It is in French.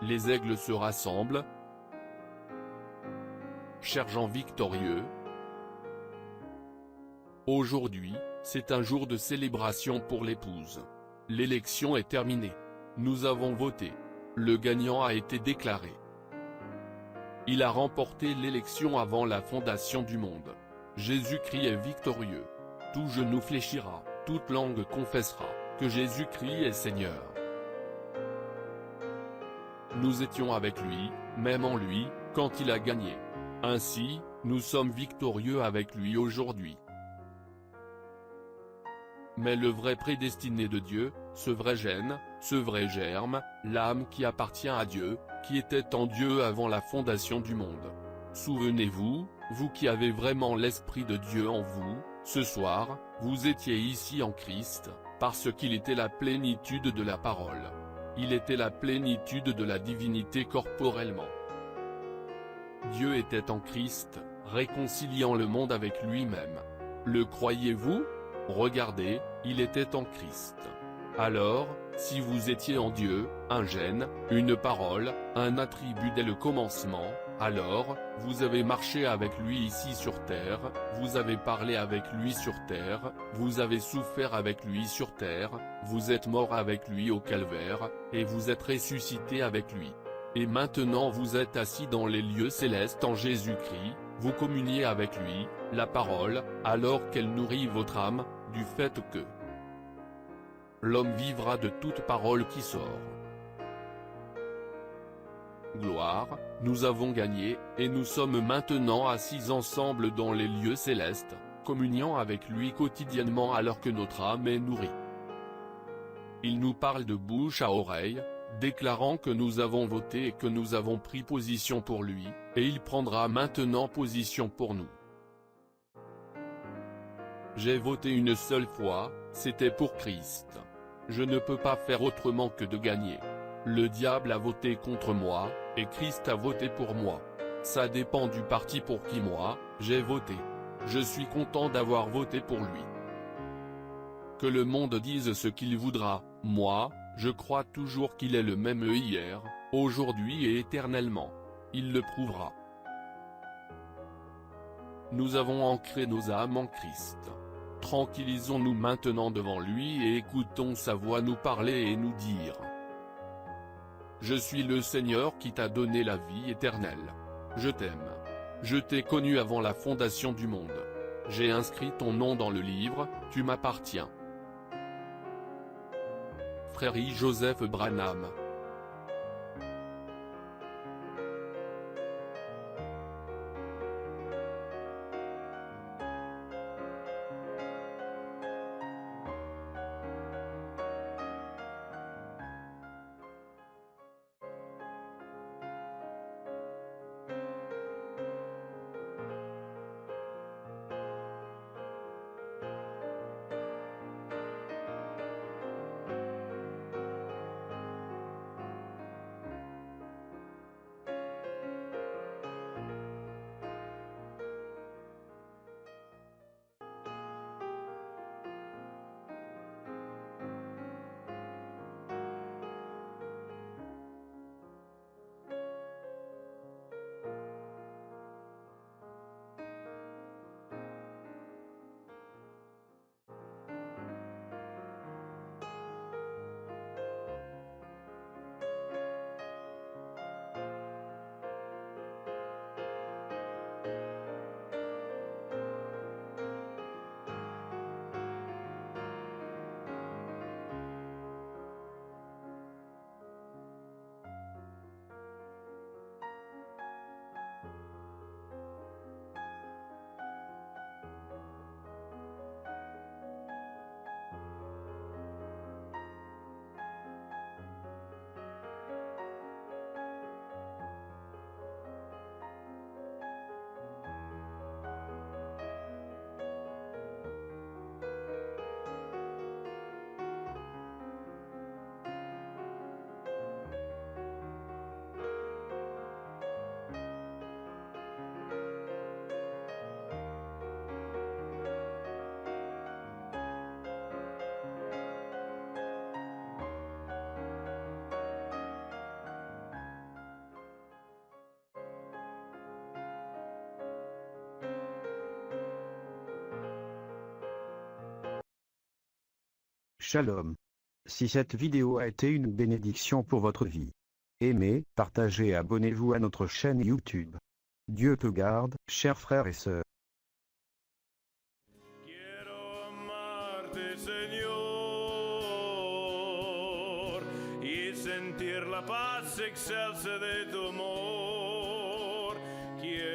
les aigles se rassemblent. Chers gens victorieux, aujourd'hui, c'est un jour de célébration pour l'épouse. L'élection est terminée. Nous avons voté. Le gagnant a été déclaré. Il a remporté l'élection avant la fondation du monde. Jésus-Christ est victorieux. Tout genou fléchira, toute langue confessera que Jésus-Christ est Seigneur. Nous étions avec lui, même en lui, quand il a gagné. Ainsi, nous sommes victorieux avec lui aujourd'hui. Mais le vrai prédestiné de Dieu, ce vrai gène, ce vrai germe, l'âme qui appartient à Dieu, qui était en Dieu avant la fondation du monde. Souvenez-vous, vous qui avez vraiment l'Esprit de Dieu en vous, ce soir, vous étiez ici en Christ, parce qu'il était la plénitude de la parole. Il était la plénitude de la divinité corporellement. Dieu était en Christ, réconciliant le monde avec lui-même. Le croyez-vous ? Regardez, il était en Christ. Alors, si vous étiez en Dieu, un gène, une parole, un attribut dès le commencement, alors, vous avez marché avec lui ici sur terre, vous avez parlé avec lui sur terre, vous avez souffert avec lui sur terre, vous êtes mort avec lui au calvaire, et vous êtes ressuscité avec lui. Et maintenant vous êtes assis dans les lieux célestes en Jésus-Christ, vous communiez avec lui, la parole, alors qu'elle nourrit votre âme, du fait que l'homme vivra de toute parole qui sort. Gloire, nous avons gagné, et nous sommes maintenant assis ensemble dans les lieux célestes, communiant avec lui quotidiennement alors que notre âme est nourrie. Il nous parle de bouche à oreille, déclarant que nous avons voté et que nous avons pris position pour lui, et il prendra maintenant position pour nous. J'ai voté une seule fois, c'était pour Christ. Je ne peux pas faire autrement que de gagner. Le diable a voté contre moi, et Christ a voté pour moi. Ça dépend du parti pour qui moi, j'ai voté. Je suis content d'avoir voté pour lui. Que le monde dise ce qu'il voudra, moi, je crois toujours qu'il est le même hier, aujourd'hui et éternellement. Il le prouvera. Nous avons ancré nos âmes en Christ. Tranquillisons-nous maintenant devant lui et écoutons sa voix nous parler et nous dire: Je suis le Seigneur qui t'a donné la vie éternelle. Je t'aime. Je t'ai connu avant la fondation du monde. J'ai inscrit ton nom dans le livre, tu m'appartiens. Frère Joseph Branham. Shalom. Si cette vidéo a été une bénédiction pour votre vie, aimez, partagez et abonnez-vous à notre chaîne YouTube. Dieu te garde, chers frères et sœurs. Quiero amarte, Señor, y sentir la paz excelsa de tu amor. Quiero